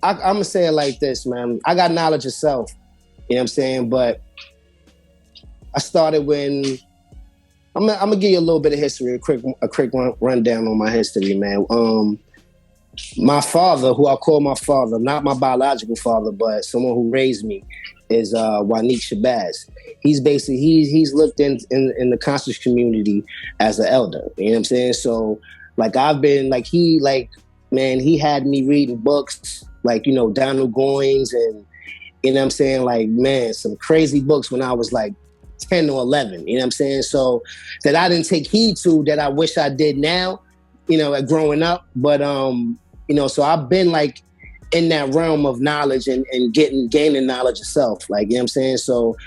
I'm gonna say it like this, man. I got knowledge of self. You know what I'm saying? But I started when I'm gonna give you a little bit of history, a quick rundown on my history, man. My father, who I call my father, not my biological father, but someone who raised me, is Wanique Shabazz. He's basically he's looked in the conscious community as an elder. You know what I'm saying? So like I've been like he had me reading books like, you know, Donald Goines and, you know what I'm saying, like, man, some crazy books when I was like 10 or 11, you know what I'm saying? So that I didn't take heed to that I wish I did now, you know, like growing up. But, you know, so I've been like in that realm of knowledge and gaining knowledge of self, like, you know what I'm saying? So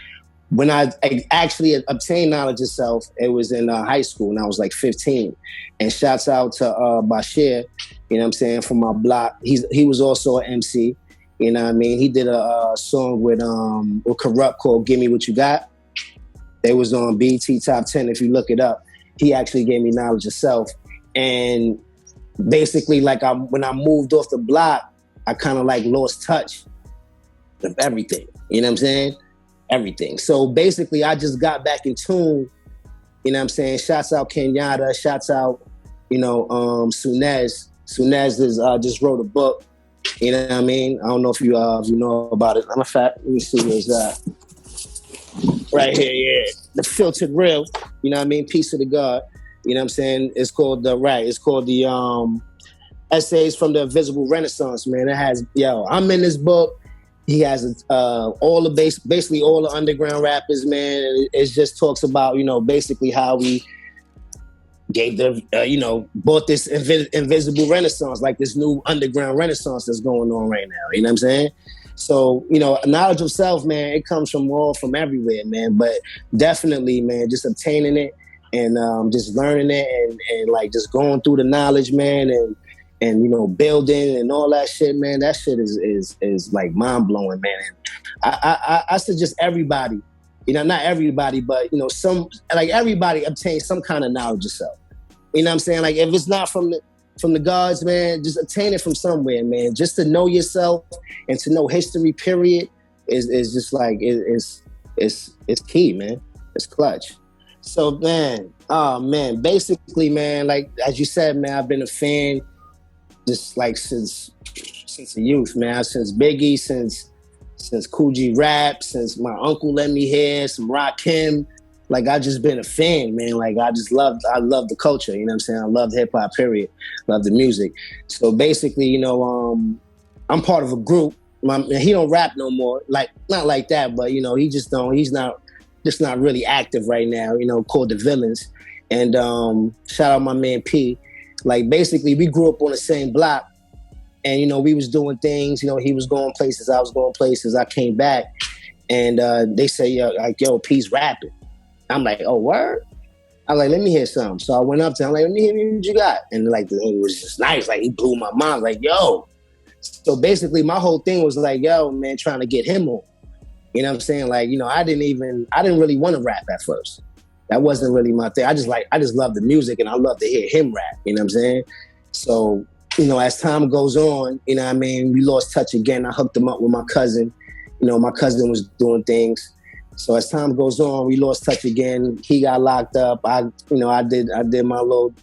when I actually obtained knowledge of self, it was in high school and I was like 15. And shouts out to Bashir, you know what I'm saying, from my block. He was also an MC, you know what I mean? He did a song with Corrupt called Give Me What You Got. They was on BET Top 10, if you look it up. He actually gave me knowledge of self. And basically, like when I moved off the block, I kind of like lost touch of everything, you know what I'm saying? Everything. So basically, I just got back in tune, you know what I'm saying? Shouts out Kenyatta, shouts out, you know, Sunez. Sunez just wrote a book, you know what I mean? I don't know if you know about it. I'm a fact, let me see where's that. Right here, yeah. The Filtered Real, you know what I mean? Peace to the God, you know what I'm saying? It's called the Essays from the Invisible Renaissance, man. It has, I'm in this book. He has basically all the underground rappers, man. It just talks about, you know, basically how we gave bought this invisible renaissance, like this new underground renaissance that's going on right now. You know what I'm saying? So, you know, knowledge of self, man, it comes from everywhere, man. But definitely, man, just obtaining it and just learning it and like just going through the knowledge, man, and you know, building and all that shit, man. That shit is like mind blowing, man. And I suggest everybody, you know, not everybody, but you know, everybody obtain some kind of knowledge of self. You know what I'm saying? Like if it's not from the gods, man, just obtain it from somewhere, man. Just to know yourself and to know history, period, is just like it's key, man. It's clutch. So man, basically, man, like as you said, man, I've been a fan just like since the youth, man. Since Biggie, since Kool G Rap, since my uncle let me hear some Rakim. Like I just been a fan, man. Like I love the culture, you know what I'm saying? I love hip hop, period. Love the music. So basically, you know, I'm part of a group. He don't rap no more, like not like that, but you know, he's not really active right now, you know, called The Villains. And shout out my man P. Like basically we grew up on the same block and, you know, we was doing things, you know, he was going places, I was going places. I came back and they say, yo, P's rapping. I'm like, oh, word? I'm like, let me hear something. So I went up to him, like, let me hear what you got. And like, it was just nice. Like he blew my mind, like, yo. So basically my whole thing was like, yo, man, trying to get him on. You know what I'm saying? Like, you know, I didn't really want to rap at first. That wasn't really my thing. I just love the music and I love to hear him rap, you know what I'm saying? So, you know, as time goes on, you know what I mean, we lost touch again. I hooked him up with my cousin. You know, my cousin was doing things. So as time goes on, we lost touch again. He got locked up. I did my little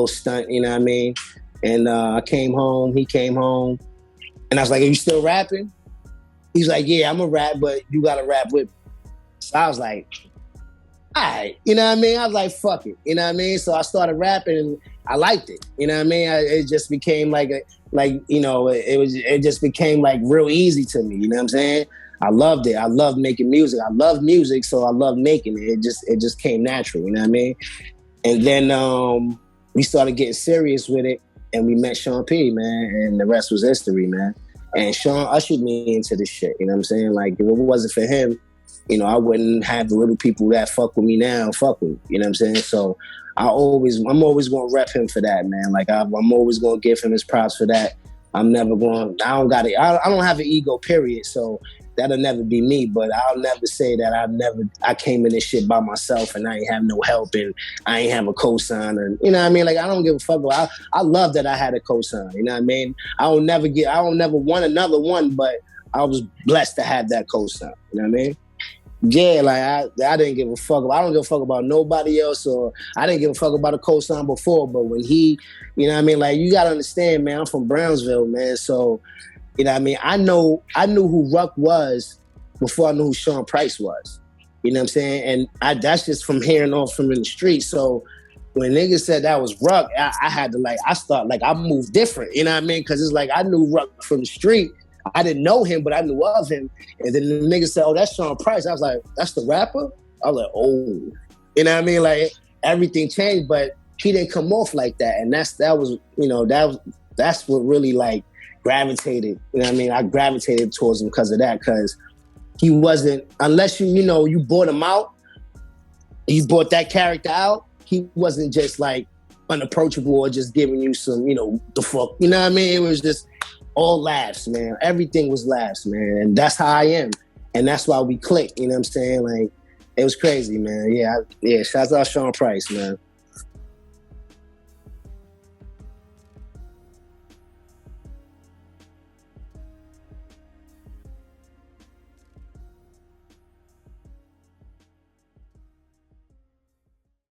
stunt, you know what I mean? And I came home, he came home. And I was like, are you still rapping? He's like, yeah, I'm a rap, but you got to rap with me. So I was like, all right, you know what I mean? I was like, fuck it, you know what I mean? So I started rapping and I liked it, you know what I mean? It just became it just became like real easy to me, you know what I'm saying? I loved it. I loved making music. I love music, so I love making it. It just came natural, you know what I mean? And then we started getting serious with it and we met Sean P, man, and the rest was history, man. And Sean ushered me into this shit, you know what I'm saying? Like, if it wasn't for him, you know, I wouldn't have the little people that fuck with me now fuck with me, you know what I'm saying? So I'm always going to rep him for that, man. Like, I'm always going to give him his props for that. I'm never going, I don't have an ego, period. So that'll never be me. But I'll never say that I came in this shit by myself and I ain't have no help and I ain't have a cosign. And you know what I mean? Like, I don't give a fuck. I love that I had a cosign. You know what I mean? I don't never want another one, but I was blessed to have that cosign. You know what I mean? Yeah, like I didn't give a fuck. I don't give a fuck about nobody else, or I didn't give a fuck about a cosign before. But when he, you know what I mean? Like, you gotta understand, man, I'm from Brownsville, man. So, you know what I mean? I knew who Ruck was before I knew who Sean Price was. You know what I'm saying? And that's just from hearing off from in the street. So when niggas said that was Ruck, I had to I moved different. You know what I mean? Because it's like I knew Ruck from the street. I didn't know him, but I knew of him. And then the nigga said, oh, that's Sean Price. I was like, that's the rapper? I was like, oh. You know what I mean? Like, everything changed, but he didn't come off like that. And that's what really, like, gravitated. You know what I mean? I gravitated towards him because of that, because he wasn't, unless you bought him out, you bought that character out, he wasn't just, like, unapproachable or just giving you some, the fuck. You know what I mean? It was just all laughs, man. Everything was laughs, man. And that's how I am. And that's why we clicked, you know what I'm saying? Like, it was crazy, man. Yeah, shouts out Sean Price, man.